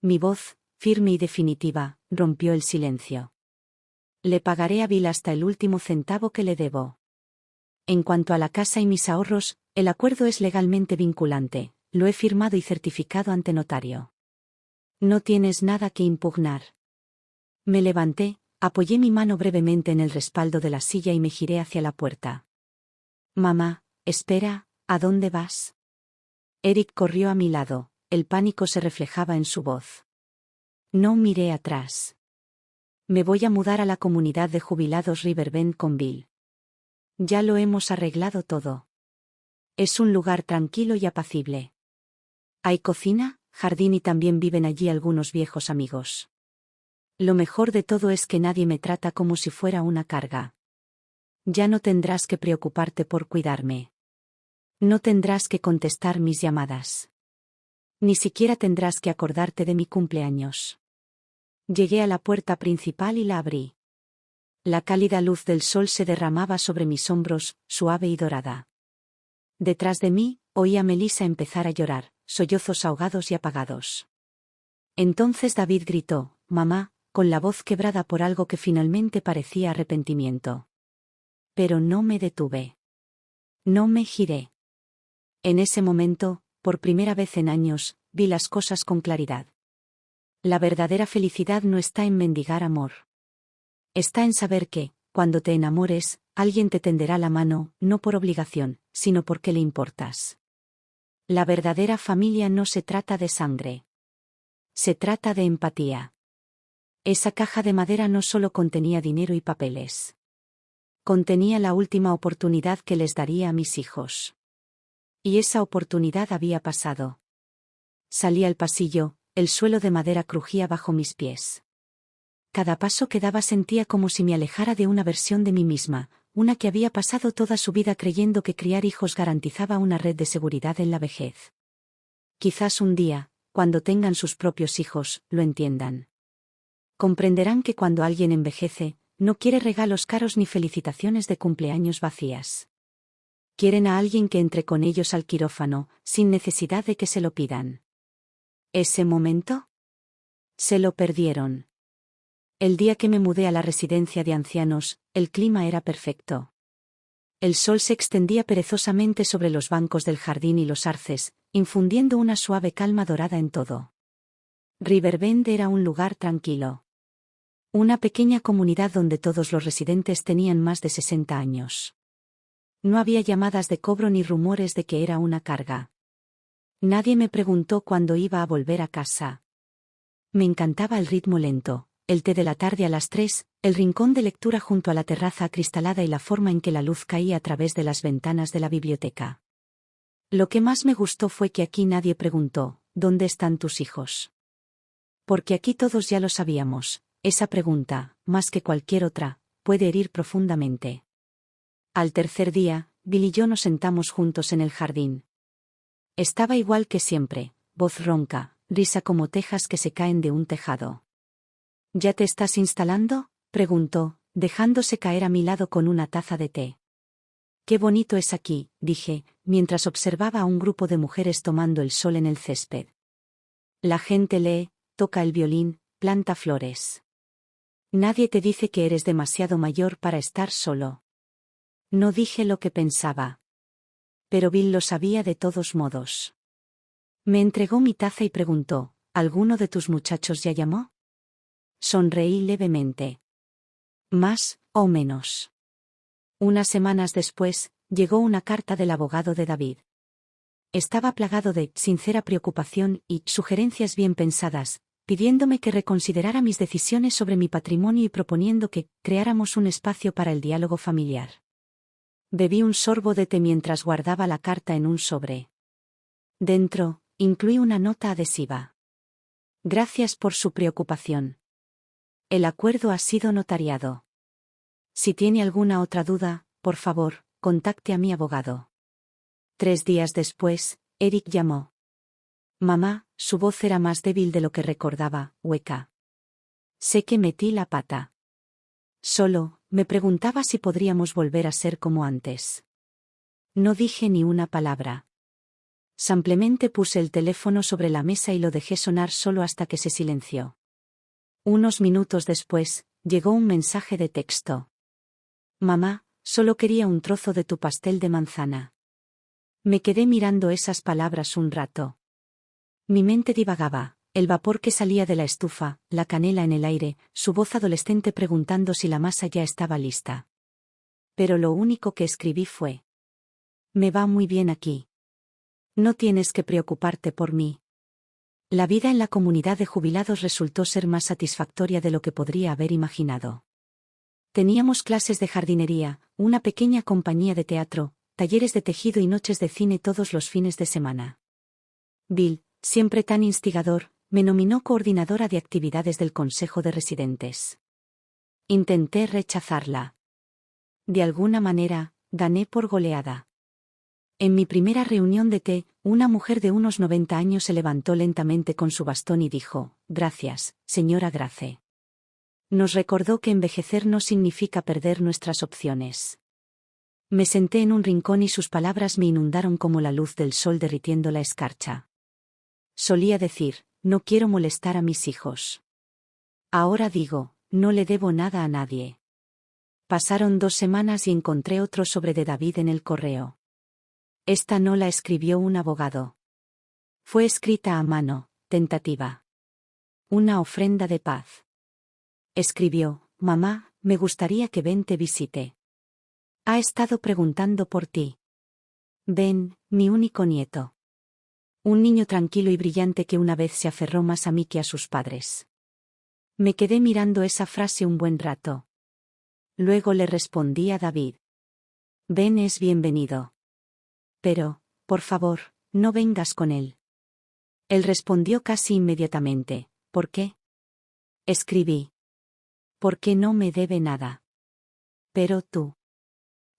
Mi voz, firme y definitiva, rompió el silencio. Le pagaré a Bill hasta el último centavo que le debo. En cuanto a la casa y mis ahorros, el acuerdo es legalmente vinculante, lo he firmado y certificado ante notario. No tienes nada que impugnar. Me levanté, apoyé mi mano brevemente en el respaldo de la silla y me giré hacia la puerta. Mamá, espera, ¿a dónde vas? Eric corrió a mi lado, el pánico se reflejaba en su voz. No miré atrás. Me voy a mudar a la comunidad de jubilados Riverbend con Bill. Ya lo hemos arreglado todo. Es un lugar tranquilo y apacible. Hay cocina, jardín y también viven allí algunos viejos amigos. Lo mejor de todo es que nadie me trata como si fuera una carga. Ya no tendrás que preocuparte por cuidarme. No tendrás que contestar mis llamadas. Ni siquiera tendrás que acordarte de mi cumpleaños. Llegué a la puerta principal y la abrí. La cálida luz del sol se derramaba sobre mis hombros, suave y dorada. Detrás de mí, oí a Melissa empezar a llorar, sollozos ahogados y apagados. Entonces David gritó, «Mamá», con la voz quebrada por algo que finalmente parecía arrepentimiento. Pero no me detuve. No me giré. En ese momento, por primera vez en años, vi las cosas con claridad. La verdadera felicidad no está en mendigar amor. Está en saber que, cuando te enamores, alguien te tenderá la mano, no por obligación, sino porque le importas. La verdadera familia no se trata de sangre. Se trata de empatía. Esa caja de madera no solo contenía dinero y papeles. Contenía la última oportunidad que les daría a mis hijos. Y esa oportunidad había pasado. Salí al pasillo, el suelo de madera crujía bajo mis pies. Cada paso que daba sentía como si me alejara de una versión de mí misma, una que había pasado toda su vida creyendo que criar hijos garantizaba una red de seguridad en la vejez. Quizás un día, cuando tengan sus propios hijos, lo entiendan. Comprenderán que cuando alguien envejece, no quiere regalos caros ni felicitaciones de cumpleaños vacías. Quieren a alguien que entre con ellos al quirófano, sin necesidad de que se lo pidan. ¿Ese momento? Se lo perdieron. El día que me mudé a la residencia de ancianos, el clima era perfecto. El sol se extendía perezosamente sobre los bancos del jardín y los arces, infundiendo una suave calma dorada en todo. Riverbend era un lugar tranquilo. Una pequeña comunidad donde todos los residentes tenían más de 60 años. No había llamadas de cobro ni rumores de que era una carga. Nadie me preguntó cuándo iba a volver a casa. Me encantaba el ritmo lento, el té de la tarde a las 3, el rincón de lectura junto a la terraza acristalada y la forma en que la luz caía a través de las ventanas de la biblioteca. Lo que más me gustó fue que aquí nadie preguntó, ¿dónde están tus hijos? Porque aquí todos ya lo sabíamos, esa pregunta, más que cualquier otra, puede herir profundamente. Al tercer día, Bill y yo nos sentamos juntos en el jardín. Estaba igual que siempre, voz ronca, risa como tejas que se caen de un tejado. ¿Ya te estás instalando?, preguntó, dejándose caer a mi lado con una taza de té. Qué bonito es aquí, dije, mientras observaba a un grupo de mujeres tomando el sol en el césped. La gente lee, toca el violín, planta flores. Nadie te dice que eres demasiado mayor para estar solo. No dije lo que pensaba. Pero Bill lo sabía de todos modos. Me entregó mi taza y preguntó, ¿alguno de tus muchachos ya llamó? Sonreí levemente. Más o menos. Unas semanas después, llegó una carta del abogado de David. Estaba plagado de sincera preocupación y sugerencias bien pensadas, pidiéndome que reconsiderara mis decisiones sobre mi patrimonio y proponiendo que creáramos un espacio para el diálogo familiar. Bebí un sorbo de té mientras guardaba la carta en un sobre. Dentro, incluí una nota adhesiva. Gracias por su preocupación. El acuerdo ha sido notariado. Si tiene alguna otra duda, por favor, contacte a mi abogado. 3 días después, Eric llamó. Mamá, su voz era más débil de lo que recordaba, hueca. Sé que metí la pata. Solo, me preguntaba si podríamos volver a ser como antes. No dije ni una palabra. Simplemente puse el teléfono sobre la mesa y lo dejé sonar solo hasta que se silenció. Unos minutos después, llegó un mensaje de texto. Mamá, solo quería un trozo de tu pastel de manzana. Me quedé mirando esas palabras un rato. Mi mente divagaba, el vapor que salía de la estufa, la canela en el aire, su voz adolescente preguntando si la masa ya estaba lista. Pero lo único que escribí fue: me va muy bien aquí. No tienes que preocuparte por mí. La vida en la comunidad de jubilados resultó ser más satisfactoria de lo que podría haber imaginado. Teníamos clases de jardinería, una pequeña compañía de teatro, talleres de tejido y noches de cine todos los fines de semana. Bill, siempre tan instigador, me nominó coordinadora de actividades del Consejo de Residentes. Intenté rechazarla. De alguna manera, gané por goleada. En mi primera reunión de té, una mujer de unos 90 años se levantó lentamente con su bastón y dijo: gracias, señora Grace. Nos recordó que envejecer no significa perder nuestras opciones. Me senté en un rincón y sus palabras me inundaron como la luz del sol derritiendo la escarcha. Solía decir: no quiero molestar a mis hijos. Ahora digo: no le debo nada a nadie. Pasaron 2 semanas y encontré otro sobre de David en el correo. Esta no la escribió un abogado. Fue escrita a mano, tentativa. Una ofrenda de paz. Escribió: mamá, me gustaría que Ben te visite. Ha estado preguntando por ti. Ben, mi único nieto. Un niño tranquilo y brillante que una vez se aferró más a mí que a sus padres. Me quedé mirando esa frase un buen rato. Luego le respondí a David: Ben es bienvenido. Pero, por favor, no vengas con él. Él respondió casi inmediatamente: ¿por qué? Escribí: porque no me debe nada. Pero tú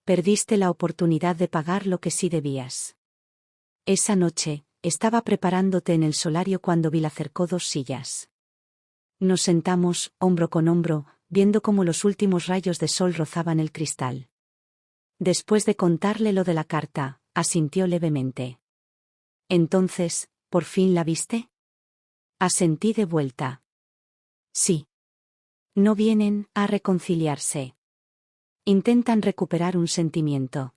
perdiste la oportunidad de pagar lo que sí debías. Esa noche, estaba preparándote en el solario cuando Bill acercó 2 sillas. Nos sentamos, hombro con hombro, viendo cómo los últimos rayos de sol rozaban el cristal. Después de contarle lo de la carta, asintió levemente. Entonces, ¿por fin la viste? Asentí de vuelta. Sí. No vienen a reconciliarse. Intentan recuperar un sentimiento.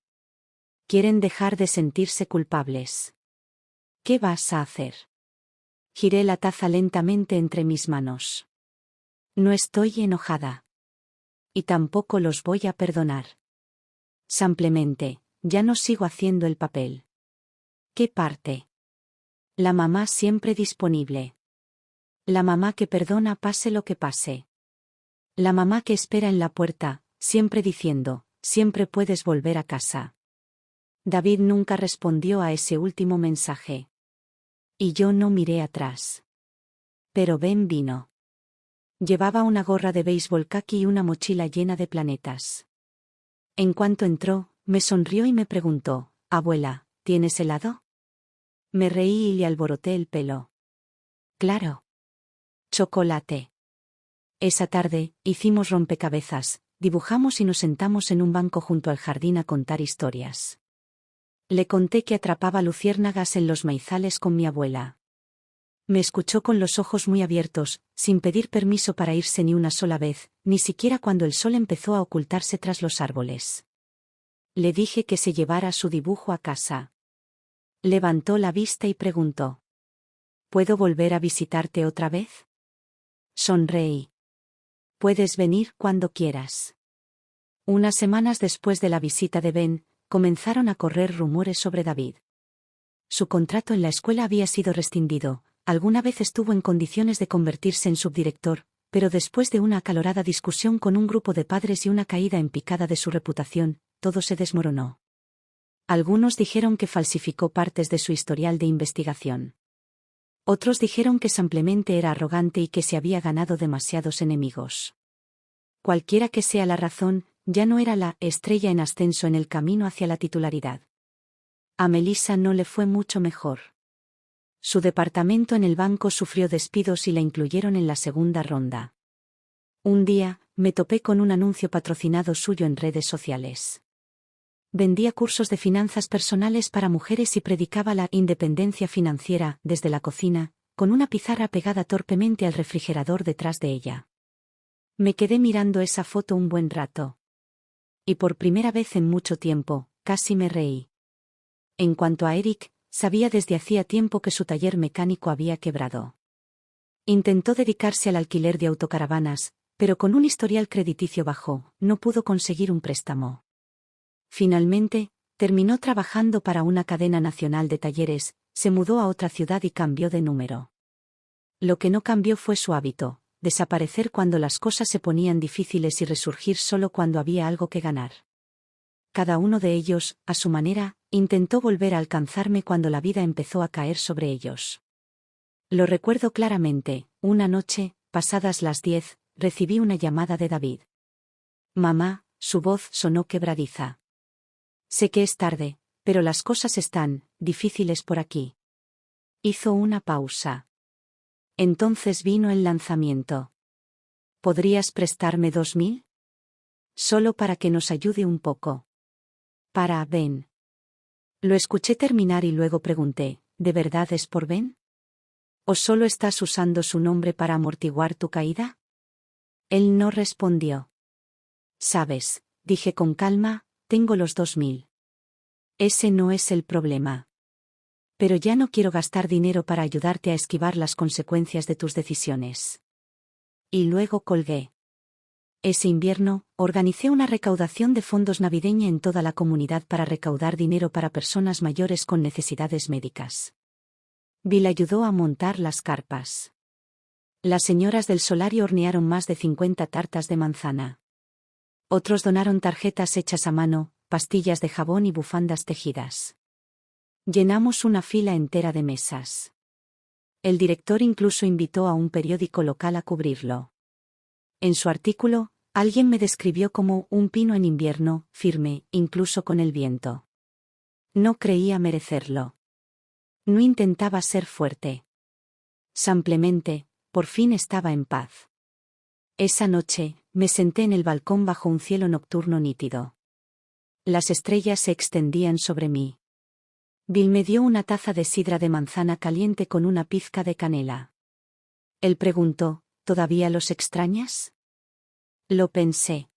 Quieren dejar de sentirse culpables. ¿Qué vas a hacer? Giré la taza lentamente entre mis manos. No estoy enojada. Y tampoco los voy a perdonar. Simplemente, ya no sigo haciendo el papel. ¿Qué parte? La mamá siempre disponible. La mamá que perdona pase lo que pase. La mamá que espera en la puerta, siempre diciendo, siempre puedes volver a casa. David nunca respondió a ese último mensaje. Y yo no miré atrás. Pero Ben vino. Llevaba una gorra de béisbol caqui y una mochila llena de planetas. En cuanto entró, me sonrió y me preguntó, «Abuela, ¿tienes helado?» Me reí y le alboroté el pelo. «Claro. Chocolate». Esa tarde, hicimos rompecabezas, dibujamos y nos sentamos en un banco junto al jardín a contar historias. Le conté que atrapaba luciérnagas en los maizales con mi abuela. Me escuchó con los ojos muy abiertos, sin pedir permiso para irse ni una sola vez, ni siquiera cuando el sol empezó a ocultarse tras los árboles. Le dije que se llevara su dibujo a casa. Levantó la vista y preguntó: ¿Puedo volver a visitarte otra vez? Sonreí. Puedes venir cuando quieras. Unas semanas después de la visita de Ben, comenzaron a correr rumores sobre David. Su contrato en la escuela había sido rescindido, alguna vez estuvo en condiciones de convertirse en subdirector, pero después de una acalorada discusión con un grupo de padres y una caída en picada de su reputación, todo se desmoronó. Algunos dijeron que falsificó partes de su historial de investigación. Otros dijeron que simplemente era arrogante y que se había ganado demasiados enemigos. Cualquiera que sea la razón, ya no era la estrella en ascenso en el camino hacia la titularidad. A Melissa no le fue mucho mejor. Su departamento en el banco sufrió despidos y la incluyeron en la segunda ronda. Un día, me topé con un anuncio patrocinado suyo en redes sociales. Vendía cursos de finanzas personales para mujeres y predicaba la independencia financiera desde la cocina, con una pizarra pegada torpemente al refrigerador detrás de ella. Me quedé mirando esa foto un buen rato. Y por primera vez en mucho tiempo, casi me reí. En cuanto a Eric, sabía desde hacía tiempo que su taller mecánico había quebrado. Intentó dedicarse al alquiler de autocaravanas, pero con un historial crediticio bajo, no pudo conseguir un préstamo. Finalmente, terminó trabajando para una cadena nacional de talleres, se mudó a otra ciudad y cambió de número. Lo que no cambió fue su hábito, desaparecer cuando las cosas se ponían difíciles y resurgir solo cuando había algo que ganar. Cada uno de ellos, a su manera, intentó volver a alcanzarme cuando la vida empezó a caer sobre ellos. Lo recuerdo claramente, una noche, pasadas las 10, recibí una llamada de David. Mamá, su voz sonó quebradiza. Sé que es tarde, pero las cosas están difíciles por aquí. Hizo una pausa. Entonces vino el lanzamiento. ¿Podrías prestarme 2.000? Solo para que nos ayude un poco. Para Ben. Lo escuché terminar y luego pregunté, ¿de verdad es por Ben? ¿O solo estás usando su nombre para amortiguar tu caída? Él no respondió. Sabes, dije con calma, tengo los 2.000. Ese no es el problema. Pero ya no quiero gastar dinero para ayudarte a esquivar las consecuencias de tus decisiones. Y luego colgué. Ese invierno, organicé una recaudación de fondos navideña en toda la comunidad para recaudar dinero para personas mayores con necesidades médicas. Bill ayudó a montar las carpas. Las señoras del solario hornearon más de 50 tartas de manzana. Otros donaron tarjetas hechas a mano, pastillas de jabón y bufandas tejidas. Llenamos una fila entera de mesas. El director incluso invitó a un periódico local a cubrirlo. En su artículo, alguien me describió como un pino en invierno, firme, incluso con el viento. No creía merecerlo. No intentaba ser fuerte. Simplemente, por fin estaba en paz. Esa noche, me senté en el balcón bajo un cielo nocturno nítido. Las estrellas se extendían sobre mí. Bill me dio una taza de sidra de manzana caliente con una pizca de canela. Él preguntó, ¿todavía los extrañas? Lo pensé.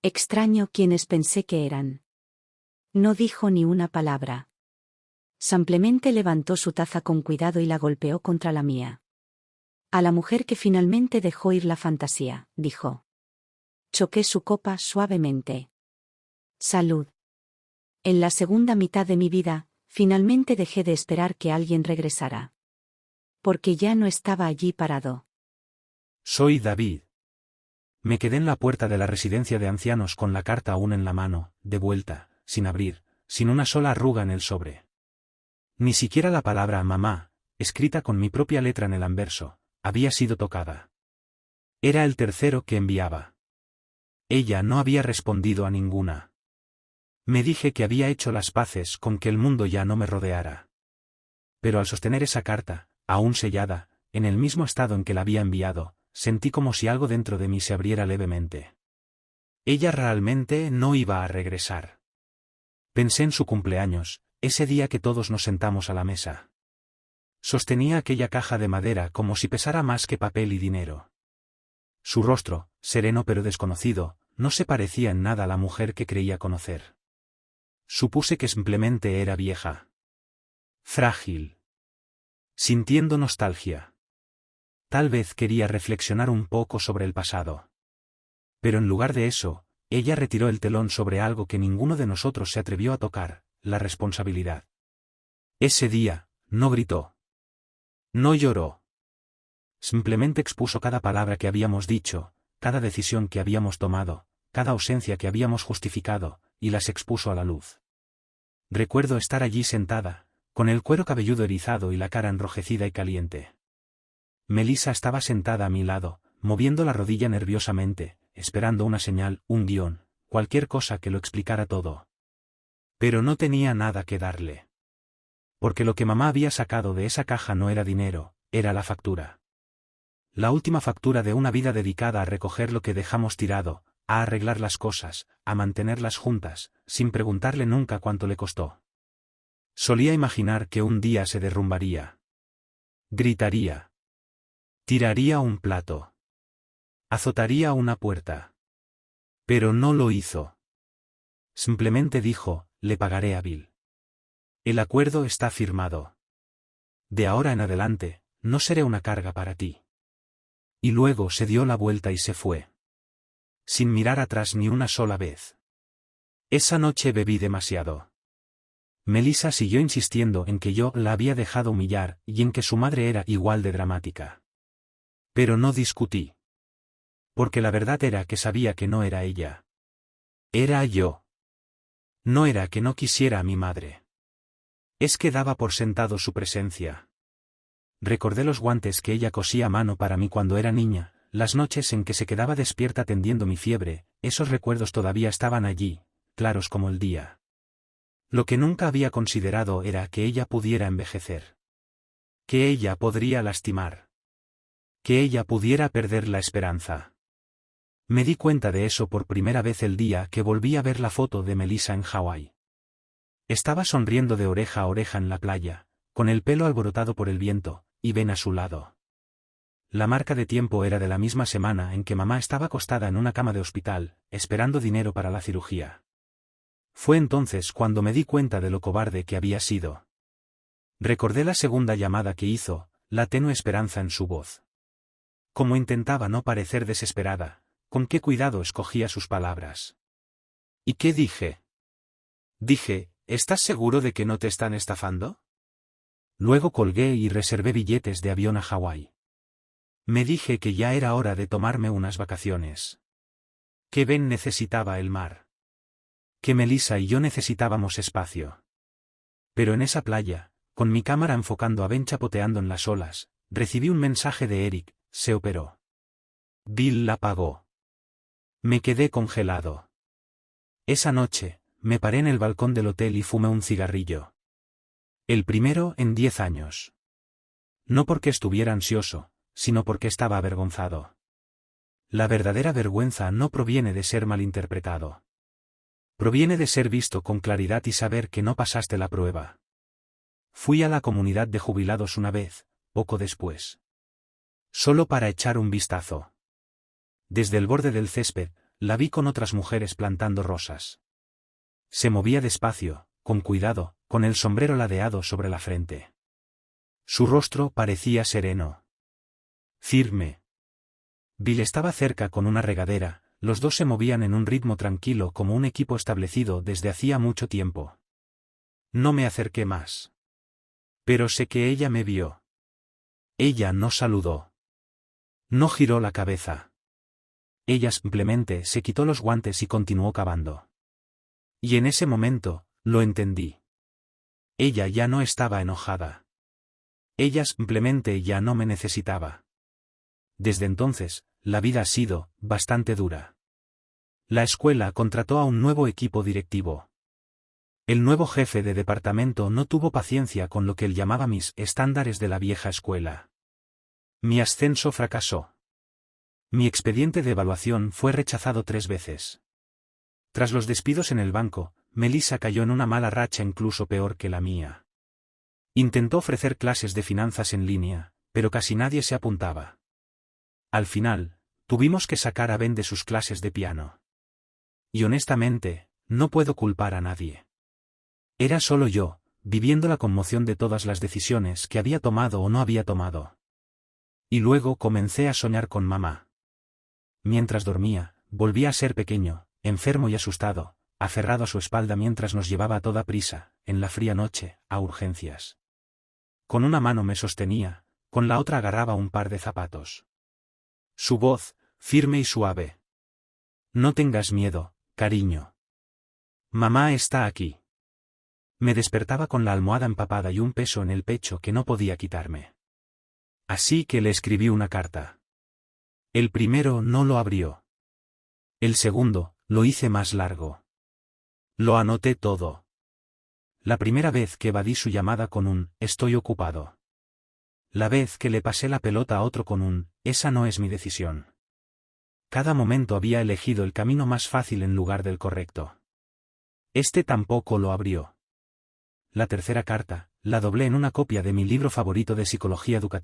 Extraño quienes pensé que eran. No dijo ni una palabra. Simplemente levantó su taza con cuidado y la golpeó contra la mía. A la mujer que finalmente dejó ir la fantasía, dijo. Choqué su copa suavemente. Salud. En la segunda mitad de mi vida, finalmente dejé de esperar que alguien regresara. Porque ya no estaba allí parado. Soy David. Me quedé en la puerta de la residencia de ancianos con la carta aún en la mano, de vuelta, sin abrir, sin una sola arruga en el sobre. Ni siquiera la palabra mamá, escrita con mi propia letra en el anverso, había sido tocada. Era el tercero que enviaba. Ella no había respondido a ninguna. Me dije que había hecho las paces con que el mundo ya no me rodeara. Pero al sostener esa carta, aún sellada, en el mismo estado en que la había enviado, sentí como si algo dentro de mí se abriera levemente. Ella realmente no iba a regresar. Pensé en su cumpleaños, ese día que todos nos sentamos a la mesa. Sostenía aquella caja de madera como si pesara más que papel y dinero. Su rostro, sereno pero desconocido, no se parecía en nada a la mujer que creía conocer. Supuse que simplemente era vieja. Frágil. Sintiendo nostalgia. Tal vez quería reflexionar un poco sobre el pasado. Pero en lugar de eso, ella retiró el telón sobre algo que ninguno de nosotros se atrevió a tocar, la responsabilidad. Ese día, no gritó. No lloró. Simplemente expuso cada palabra que habíamos dicho, cada decisión que habíamos tomado, cada ausencia que habíamos justificado, y las expuso a la luz. Recuerdo estar allí sentada, con el cuero cabelludo erizado y la cara enrojecida y caliente. Melissa estaba sentada a mi lado, moviendo la rodilla nerviosamente, esperando una señal, un guión, cualquier cosa que lo explicara todo. Pero no tenía nada que darle. Porque lo que mamá había sacado de esa caja no era dinero, era la factura. La última factura de una vida dedicada a recoger lo que dejamos tirado, a arreglar las cosas, a mantenerlas juntas, sin preguntarle nunca cuánto le costó. Solía imaginar que un día se derrumbaría. Gritaría. Tiraría un plato. Azotaría una puerta. Pero no lo hizo. Simplemente dijo, le pagaré a Bill. El acuerdo está firmado. De ahora en adelante, no seré una carga para ti. Y luego se dio la vuelta y se fue. Sin mirar atrás ni una sola vez. Esa noche bebí demasiado. Melissa siguió insistiendo en que yo la había dejado humillar y en que su madre era igual de dramática. Pero no discutí. Porque la verdad era que sabía que no era ella. Era yo. No era que no quisiera a mi madre. Es que daba por sentado su presencia. Recordé los guantes que ella cosía a mano para mí cuando era niña, las noches en que se quedaba despierta atendiendo mi fiebre, esos recuerdos todavía estaban allí, claros como el día. Lo que nunca había considerado era que ella pudiera envejecer. Que ella podría lastimar. Que ella pudiera perder la esperanza. Me di cuenta de eso por primera vez el día que volví a ver la foto de Melissa en Hawái. Estaba sonriendo de oreja a oreja en la playa, con el pelo alborotado por el viento, y Ben a su lado. La marca de tiempo era de la misma semana en que mamá estaba acostada en una cama de hospital, esperando dinero para la cirugía. Fue entonces cuando me di cuenta de lo cobarde que había sido. Recordé la segunda llamada que hizo, la tenue esperanza en su voz. Como intentaba no parecer desesperada, con qué cuidado escogía sus palabras. ¿Y qué dije? Dije, ¿estás seguro de que no te están estafando? Luego colgué y reservé billetes de avión a Hawái. Me dije que ya era hora de tomarme unas vacaciones. Que Ben necesitaba el mar. Que Melissa y yo necesitábamos espacio. Pero en esa playa, con mi cámara enfocando a Ben chapoteando en las olas, recibí un mensaje de Eric, se operó. Bill la pagó. Me quedé congelado. Esa noche, me paré en el balcón del hotel y fumé un cigarrillo. El primero en 10 años. No porque estuviera ansioso, sino porque estaba avergonzado. La verdadera vergüenza no proviene de ser malinterpretado. Proviene de ser visto con claridad y saber que no pasaste la prueba. Fui a la comunidad de jubilados una vez, poco después. Solo para echar un vistazo. Desde el borde del césped, la vi con otras mujeres plantando rosas. Se movía despacio, con cuidado, con el sombrero ladeado sobre la frente. Su rostro parecía sereno. Firme. Bill estaba cerca con una regadera, los dos se movían en un ritmo tranquilo como un equipo establecido desde hacía mucho tiempo. No me acerqué más. Pero sé que ella me vio. Ella no saludó. No giró la cabeza. Ella simplemente se quitó los guantes y continuó cavando. Y en ese momento, lo entendí. Ella ya no estaba enojada. Ella simplemente ya no me necesitaba. Desde entonces, la vida ha sido bastante dura. La escuela contrató a un nuevo equipo directivo. El nuevo jefe de departamento no tuvo paciencia con lo que él llamaba mis estándares de la vieja escuela. Mi ascenso fracasó. Mi expediente de evaluación fue rechazado 3 veces. Tras los despidos en el banco, Melissa cayó en una mala racha incluso peor que la mía. Intentó ofrecer clases de finanzas en línea, pero casi nadie se apuntaba. Al final, tuvimos que sacar a Ben de sus clases de piano. Y honestamente, no puedo culpar a nadie. Era solo yo, viviendo la conmoción de todas las decisiones que había tomado o no había tomado. Y luego comencé a soñar con mamá. Mientras dormía, volvía a ser pequeño, enfermo y asustado, aferrado a su espalda mientras nos llevaba a toda prisa, en la fría noche, a urgencias. Con una mano me sostenía, con la otra agarraba un par de zapatos. Su voz, firme y suave. No tengas miedo, cariño. Mamá está aquí. Me despertaba con la almohada empapada y un peso en el pecho que no podía quitarme. Así que le escribí una carta. El primero no lo abrió. El segundo, lo hice más largo. Lo anoté todo. La primera vez que evadí su llamada con un «estoy ocupado». La vez que le pasé la pelota a otro con un «esa no es mi decisión». Cada momento había elegido el camino más fácil en lugar del correcto. Este tampoco lo abrió. La tercera carta, la doblé en una copia de mi libro favorito de psicología educativa.